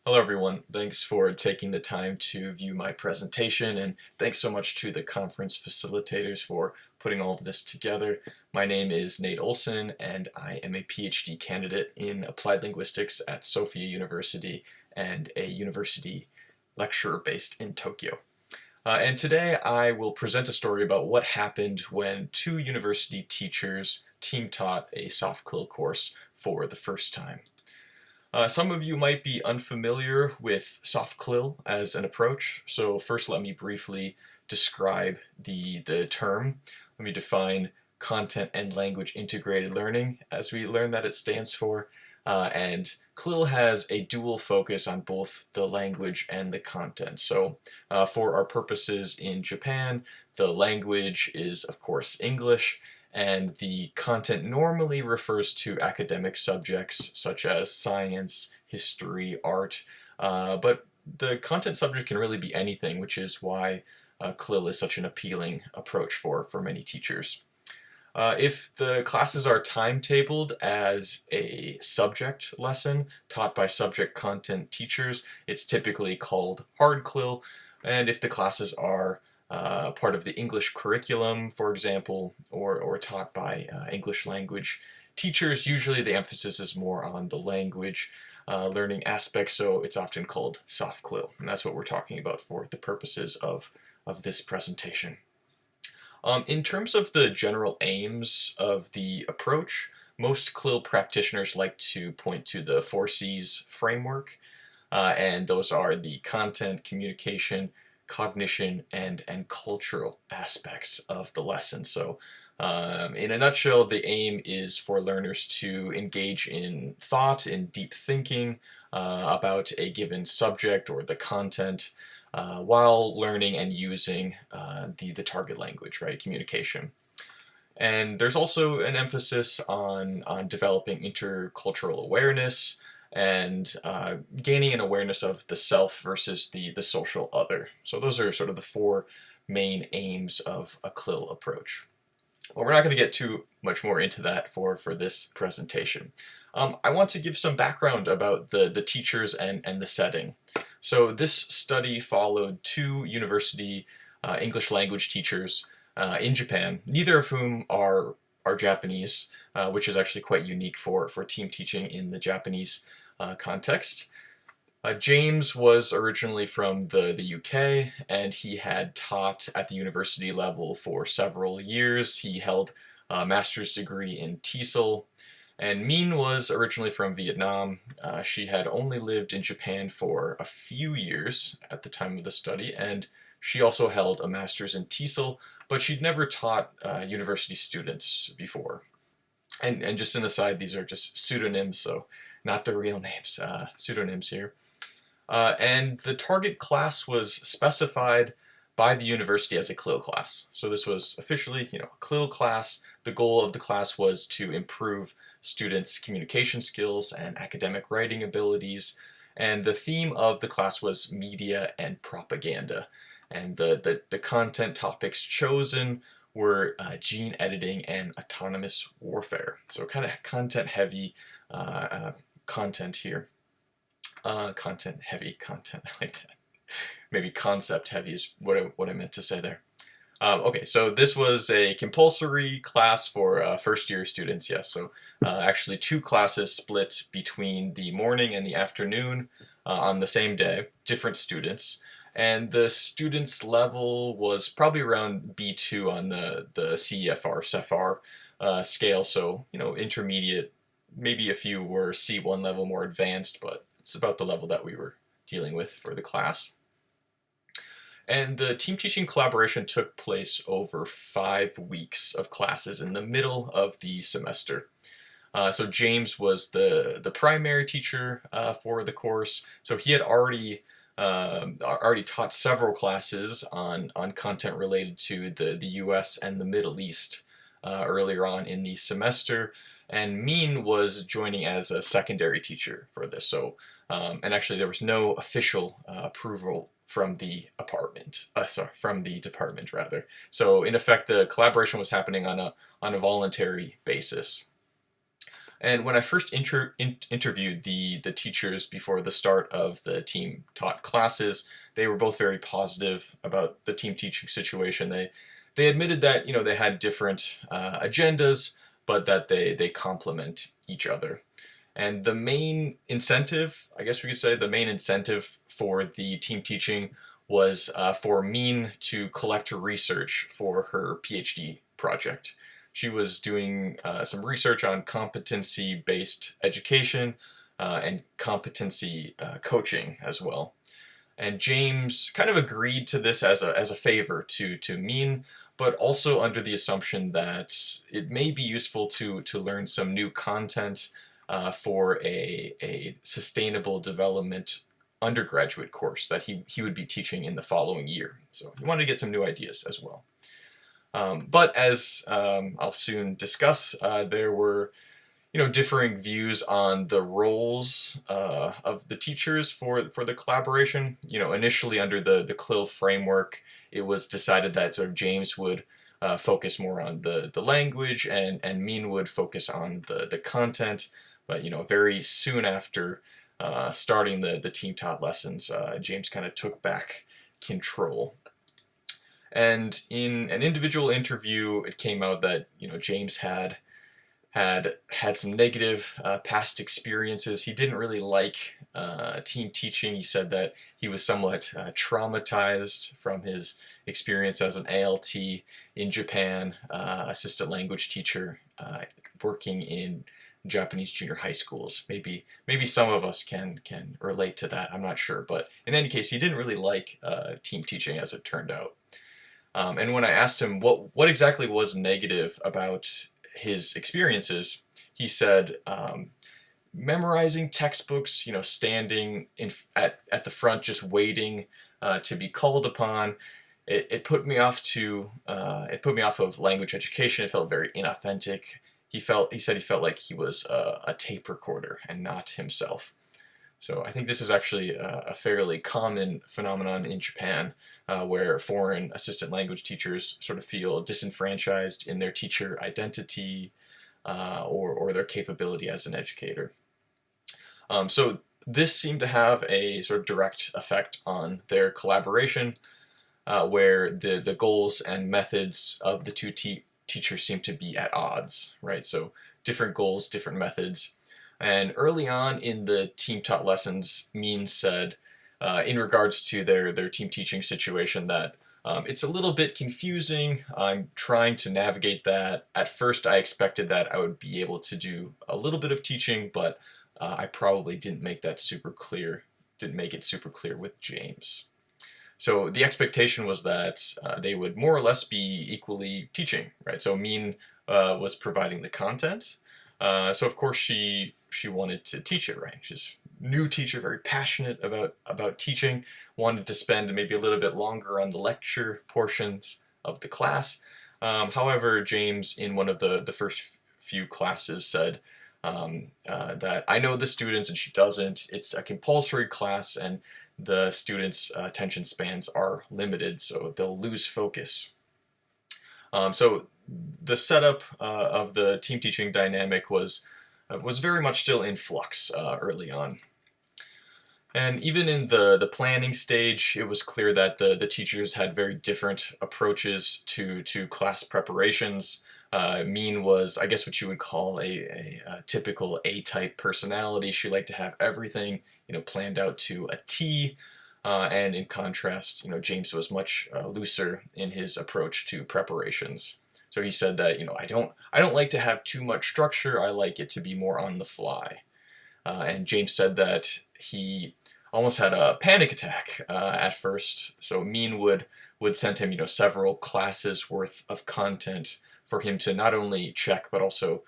Hello everyone, thanks for taking the time to view my presentation, and thanks so much to the conference facilitators for putting all of this together. My name is Nate Olson and I am a PhD candidate in Applied Linguistics at Sophia University and a university lecturer based in Tokyo. And today I will present a story about what happened when two university teachers team taught a soft CLIL course for the first time. Some of you might be unfamiliar with soft CLIL as an approach, so first let me briefly describe the term. Let me define content and language integrated learning as we learn that it stands for. And CLIL has a dual focus on both the language and the content. So for our purposes in Japan, the language is of course English, and the content normally refers to academic subjects such as science, history, art, but the content subject can really be anything, which is why CLIL is such an appealing approach for many teachers. If the classes are timetabled as a subject lesson taught by subject content teachers, it's typically called hard CLIL, and if the classes are part of the English curriculum, for example, or taught by English language teachers, usually the emphasis is more on the language learning aspects, so it's often called soft CLIL, and that's what we're talking about for the purposes of this presentation. In terms of the general aims of the approach, most CLIL practitioners like to point to the 4Cs framework, and those are the content, communication, cognition, and cultural aspects of the lesson. So in a nutshell, the aim is for learners to engage in thought, in deep thinking about a given subject or the content while learning and using the target language, right, communication. And there's also an emphasis on developing intercultural awareness and gaining an awareness of the self versus the social other. So those are sort of the four main aims of a CLIL approach. Well, we're not going to get too much more into that for this presentation. I want to give some background about the teachers and the setting. So this study followed two university English language teachers in Japan, neither of whom are Japanese, which is actually quite unique for team teaching in the Japanese context. James was originally from the UK, and he had taught at the university level for several years. He held a master's degree in TESOL. And Min was originally from Vietnam. She had only lived in Japan for a few years at the time of the study, and she also held a master's in TESOL, but she'd never taught university students before. And just an aside, these are just pseudonyms, so not the real names, pseudonyms here. And the target class was specified by the university as a CLIL class. So this was officially, a CLIL class. The goal of the class was to improve students' communication skills and academic writing abilities. And the theme of the class was media and propaganda. And the content topics chosen were gene editing and autonomous warfare. So kind of content heavy content here. Content heavy content, I like that. Maybe concept heavy is what I meant to say there. Okay, so this was a compulsory class for first year students, yes. So actually two classes split between the morning and the afternoon on the same day, different students. And the students' level was probably around B2 on the CEFR scale, so, intermediate. Maybe a few were C1 level, more advanced, but it's about the level that we were dealing with for the class. And the team teaching collaboration took place over 5 weeks of classes in the middle of the semester. So James was the primary teacher for the course. So he had already taught several classes on content related to the U.S. and the Middle East earlier on in the semester. And Min was joining as a secondary teacher for this. So, and actually there was no official approval from the department rather. So in effect, the collaboration was happening on a voluntary basis. And when I first interviewed the teachers before the start of the team taught classes, they were both very positive about the team teaching situation. They admitted that they had different agendas, but that they complement each other. And the main incentive, I guess we could say, the main incentive for the team teaching was for Mean to collect research for her PhD project. She was doing some research on competency-based education and competency coaching as well. And James kind of agreed to this as a favor to Mean, but also under the assumption that it may be useful to learn some new content for a sustainable development undergraduate course that he would be teaching in the following year. So he wanted to get some new ideas as well. But as I'll soon discuss, there were differing views on the roles of the teachers for the collaboration. Initially under the CLIL framework, it was decided that sort of James would focus more on the language and Mean would focus on the content. But very soon after starting the team taught lessons, James kind of took back control. And in an individual interview, it came out that James had some negative past experiences. He didn't really like team teaching. He said that he was somewhat traumatized from his experience as an ALT in Japan, assistant language teacher, working in Japanese junior high schools. Maybe some of us can relate to that. I'm not sure, but in any case, he didn't really like team teaching as it turned out. And when I asked him what exactly was negative about his experiences, he said memorizing textbooks, standing at the front just waiting to be called upon. It put me off of language education. It felt very inauthentic. He said he felt like he was a tape recorder and not himself. So I think this is actually a fairly common phenomenon in Japan, where foreign assistant language teachers sort of feel disenfranchised in their teacher identity or their capability as an educator. So this seemed to have a sort of direct effect on their collaboration, where the goals and methods of the two teachers seem to be at odds, right? So different goals, different methods. And early on in the team taught lessons, Mean said, in regards to their team teaching situation, that it's a little bit confusing. I'm trying to navigate that. At first, I expected that I would be able to do a little bit of teaching, but I probably didn't make it super clear with James. So the expectation was that they would more or less be equally teaching, right? So Mean was providing the content. So of course she wanted to teach it, right? She's a new teacher, very passionate about teaching, wanted to spend maybe a little bit longer on the lecture portions of the class. However, James, in one of the first few classes, said that I know the students and she doesn't. It's a compulsory class and the students' attention spans are limited, so they'll lose focus. So the setup of the team teaching dynamic was very much still in flux early on. And even in the planning stage, it was clear that the teachers had very different approaches to class preparations. Mean was, I guess, what you would call a typical A-type personality. She liked to have everything planned out to a T. And in contrast, James was much looser in his approach to preparations. So he said that I don't like to have too much structure. I like it to be more on the fly. And James said that he almost had a panic attack at first. So Mean would send him several classes worth of content for him to not only check but also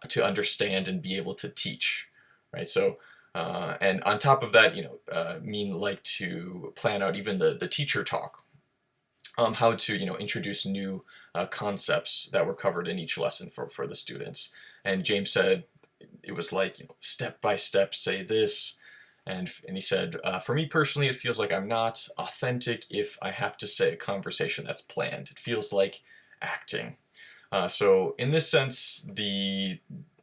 to understand and be able to teach, right? So. And on top of that, Mean liked to plan out even the teacher talk, how to introduce new concepts that were covered in each lesson for the students. And James said it was like step by step say this, and he said for me personally, it feels like I'm not authentic if I have to say a conversation that's planned. It feels like acting. So in this sense, the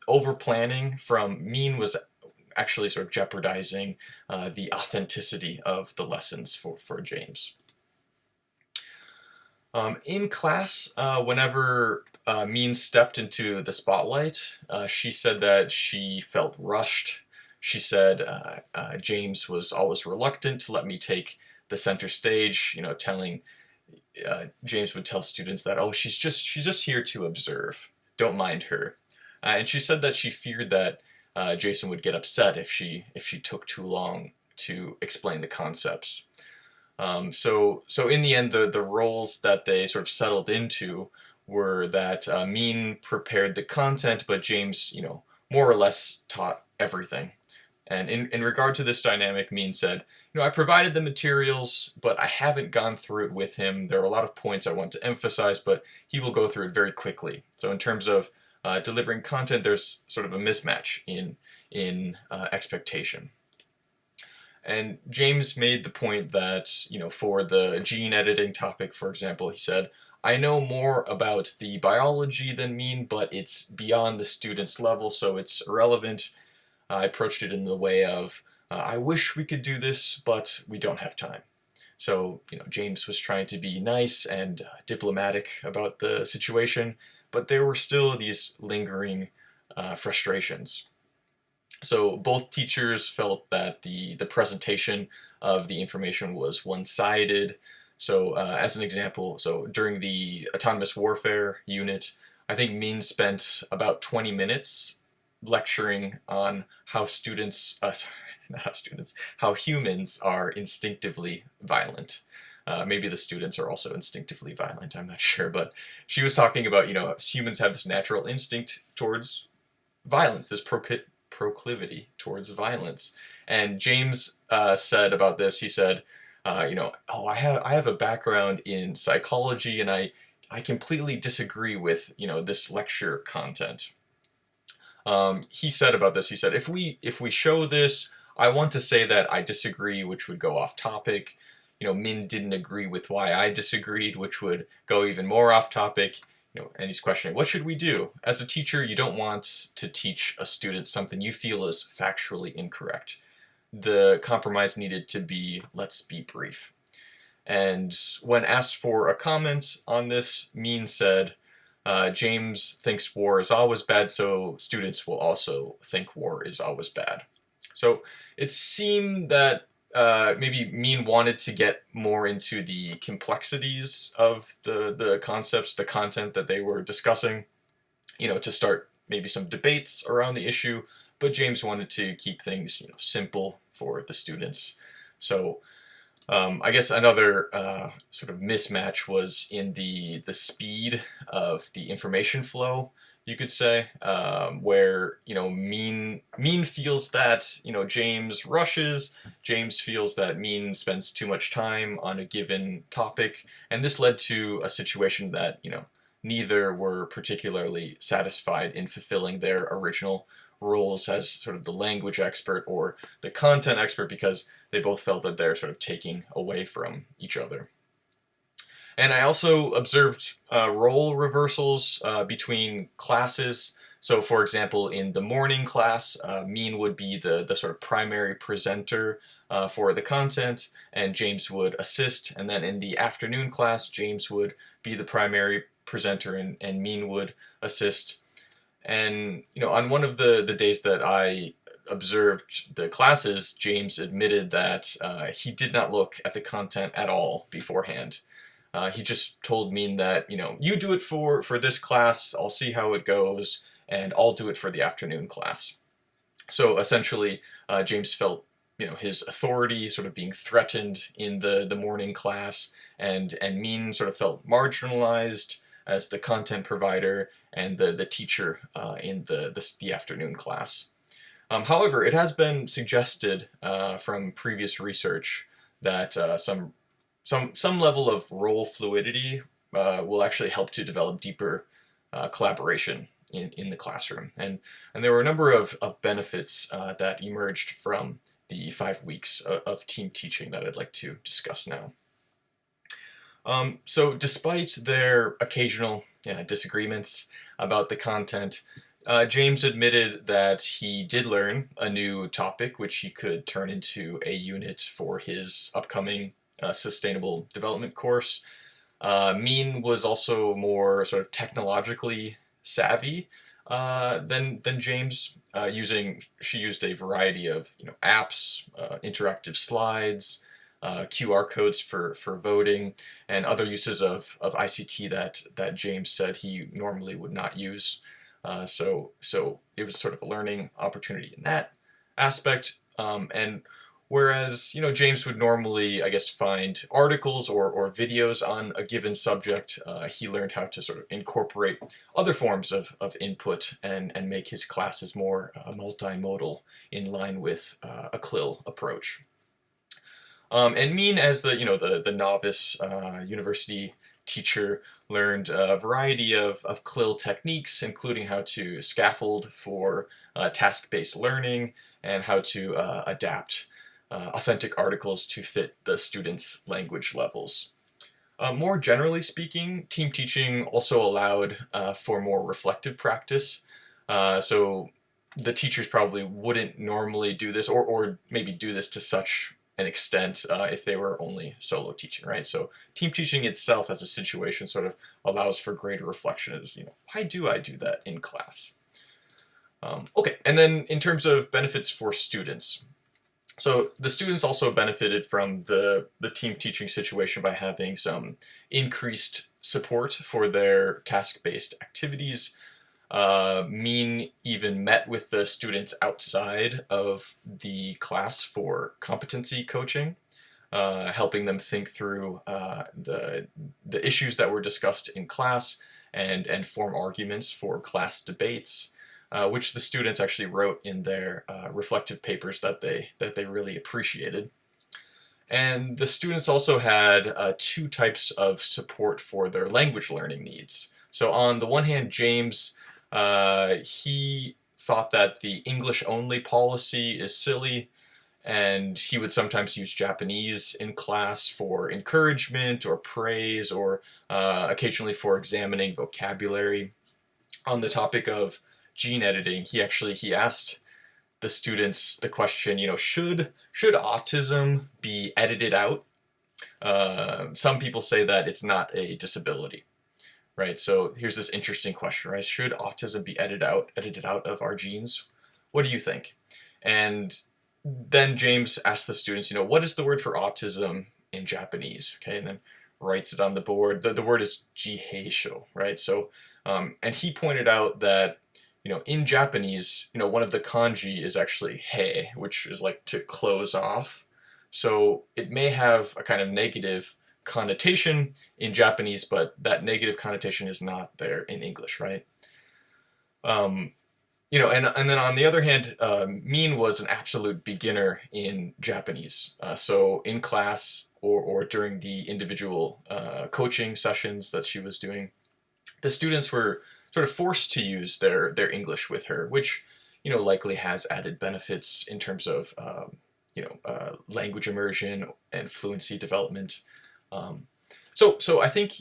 over planning from Mean was actually sort of jeopardizing the authenticity of the lessons for James. In class, whenever Mean stepped into the spotlight, she said that she felt rushed. She said James was always reluctant to let me take the center stage, telling James would tell students that, oh, she's just here to observe. Don't mind her. And she said that she feared that Jason would get upset if she took too long to explain the concepts. So in the end, the roles that they sort of settled into were that Mean prepared the content, but James, more or less taught everything. And in regard to this dynamic, Mean said, I provided the materials, but I haven't gone through it with him. There are a lot of points I want to emphasize, but he will go through it very quickly. So in terms of delivering content, there's sort of a mismatch in expectation. And James made the point that, for the gene editing topic, for example, he said, I know more about the biology than Mean, but it's beyond the student's level, so it's irrelevant. I approached it in the way of, I wish we could do this, but we don't have time. So, James was trying to be nice and diplomatic about the situation, but there were still these lingering frustrations. So both teachers felt that the presentation of the information was one-sided. So as an example, so during the autonomous warfare unit, I think Mean spent about 20 minutes lecturing on how how humans are instinctively violent. Maybe the students are also instinctively violent, I'm not sure, but she was talking about, humans have this natural instinct towards violence, this proclivity towards violence. And James said about this, he said, oh, I have a background in psychology, and I completely disagree with, this lecture content. He said about this, he said, if we show this, I want to say that I disagree, which would go off topic. Min didn't agree with why I disagreed, which would go even more off topic. And he's questioning, what should we do? As a teacher, you don't want to teach a student something you feel is factually incorrect. The compromise needed to be, let's be brief. And when asked for a comment on this, Mean said, James thinks war is always bad, so students will also think war is always bad. So it seemed that maybe Mean wanted to get more into the complexities of the concepts, the content that they were discussing, to start maybe some debates around the issue, but James wanted to keep things, simple for the students. So I guess another sort of mismatch was in the speed of the information flow, you could say, where Mean feels that James rushes, James feels that Mean spends too much time on a given topic, and this led to a situation that neither were particularly satisfied in fulfilling their original roles as sort of the language expert or the content expert, because they both felt that they're sort of taking away from each other. And I also observed role reversals between classes. So for example, in the morning class, Mean would be the sort of primary presenter for the content, and James would assist. And then in the afternoon class, James would be the primary presenter and Mean would assist. And on one of the days that I observed the classes, James admitted that he did not look at the content at all beforehand. He just told Mean that, you do it for this class, I'll see how it goes, and I'll do it for the afternoon class. So essentially, James felt, his authority sort of being threatened in the morning class, and Mean sort of felt marginalized as the content provider and the teacher in the afternoon class. However, it has been suggested from previous research that some level of role fluidity will actually help to develop deeper collaboration in the classroom. And there were a number of benefits that emerged from the 5 weeks of team teaching that I'd like to discuss now. So despite their occasional disagreements about the content, James admitted that he did learn a new topic, which he could turn into a unit for his upcoming sustainable development course. Mean was also more sort of technologically savvy than James. She used a variety of apps, interactive slides, QR codes for voting, and other uses of ICT that James said he normally would not use. So it was sort of a learning opportunity in that aspect. And whereas James would normally, I guess, find articles or videos on a given subject, he learned how to sort of incorporate other forms of input and make his classes more multimodal in line with a CLIL approach. And Mean, as the novice university teacher, learned a variety of CLIL techniques, including how to scaffold for task-based learning and how to adapt authentic articles to fit the students' language levels. More generally speaking, team teaching also allowed for more reflective practice. So the teachers probably wouldn't normally do this, or maybe do this to such an extent if they were only solo teaching, right? So team teaching itself as a situation sort of allows for greater reflection as, why do I do that in class? Okay, and then in terms of benefits for students. So the students also benefited from the team teaching situation by having some increased support for their task-based activities. Mean even met with the students outside of the class for competency coaching, helping them think through the issues that were discussed in class and form arguments for class debates, which the students actually wrote in their reflective papers that they really appreciated. And the students also had two types of support for their language learning needs. So on the one hand, James, he thought that the English-only policy is silly, and he would sometimes use Japanese in class for encouragement or praise, or occasionally for examining vocabulary. On the topic of gene editing, he asked the students the question, should autism be edited out? Some people say that it's not a disability, right? So here's this interesting question, right? Should autism be edited out of our genes? What do you think? And then James asked the students, what is the word for autism in Japanese? Okay, and then writes it on the board. The word is jiheisho, right? So, and he pointed out that, in Japanese, one of the kanji is actually he, which is like to close off. So it may have a kind of negative connotation in Japanese, but that negative connotation is not there in English, right? And then on the other hand, Mean was an absolute beginner in Japanese. So in class or during the individual coaching sessions that she was doing, the students were sort of forced to use their English with her, which likely has added benefits in terms of language immersion and fluency development. So I think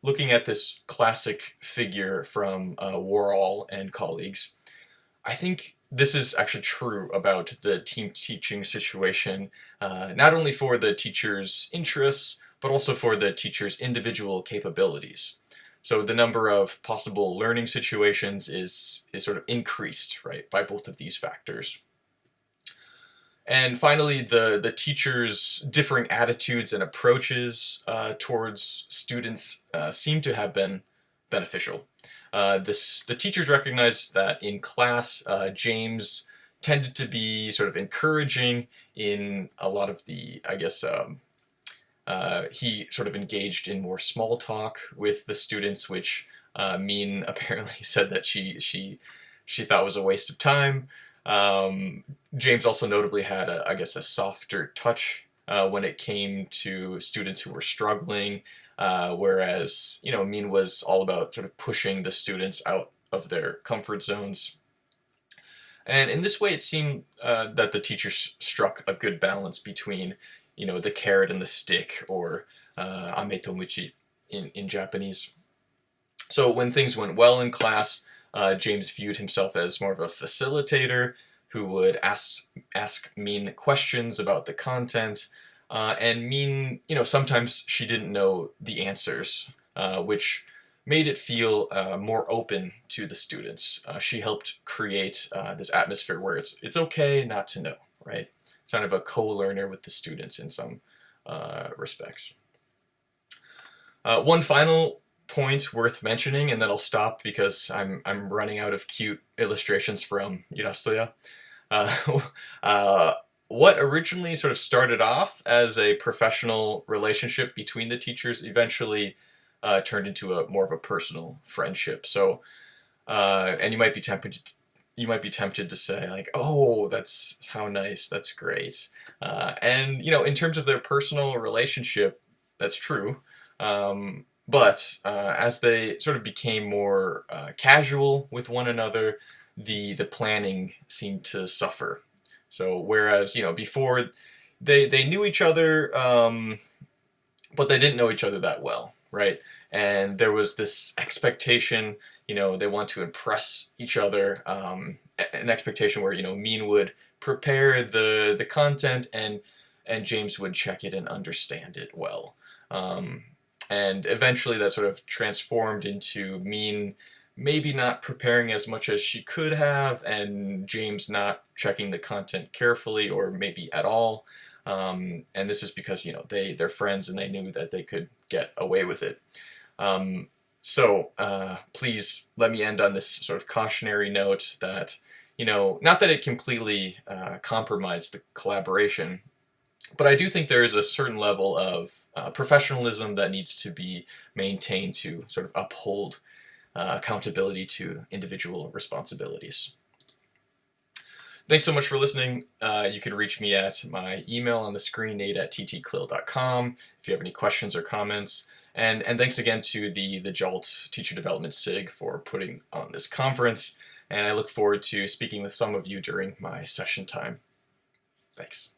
looking at this classic figure from Worrall and colleagues, I think this is actually true about the team teaching situation, not only for the teacher's interests, but also for the teacher's individual capabilities. So the number of possible learning situations is sort of increased, right, by both of these factors. And finally, the teacher's differing attitudes and approaches towards students seem to have been beneficial. The teachers recognized that in class, James tended to be sort of encouraging in a lot of the, I guess, he sort of engaged in more small talk with the students, which Mean apparently said that she thought was a waste of time. James also notably had, I guess, a softer touch when it came to students who were struggling, whereas Mean was all about sort of pushing the students out of their comfort zones. And in this way, it seemed that the teachers struck a good balance between the carrot and the stick, or ame to muchi in Japanese. So when things went well in class, James viewed himself as more of a facilitator who would ask Min questions about the content, and Min, sometimes she didn't know the answers, which made it feel more open to the students. She helped create this atmosphere where it's okay not to know, right? Kind of a co-learner with the students in some respects. One final point worth mentioning, and then I'll stop because I'm running out of cute illustrations from Irastoya. What originally sort of started off as a professional relationship between the teachers eventually turned into more of a personal friendship. So, and you might be tempted to say like, "Oh, that's how nice, that's great," and in terms of their personal relationship, that's true. But as they sort of became more casual with one another, the planning seemed to suffer. So whereas before they knew each other, but they didn't know each other that well, right? And there was this expectation, they want to impress each other, an expectation where Min would prepare the content and James would check it and understand it well. And eventually that sort of transformed into Min maybe not preparing as much as she could have, and James not checking the content carefully or maybe at all. And this is because they're friends and they knew that they could get away with it. So please let me end on this sort of cautionary note that not that it completely compromised the collaboration, but I do think there is a certain level of professionalism that needs to be maintained to sort of uphold accountability to individual responsibilities. Thanks so much for listening. You can reach me at my email on the screen, nate@ttclil.com, if you have any questions or comments. And thanks again to the JOLT Teacher Development SIG for putting on this conference. And I look forward to speaking with some of you during my session time. Thanks.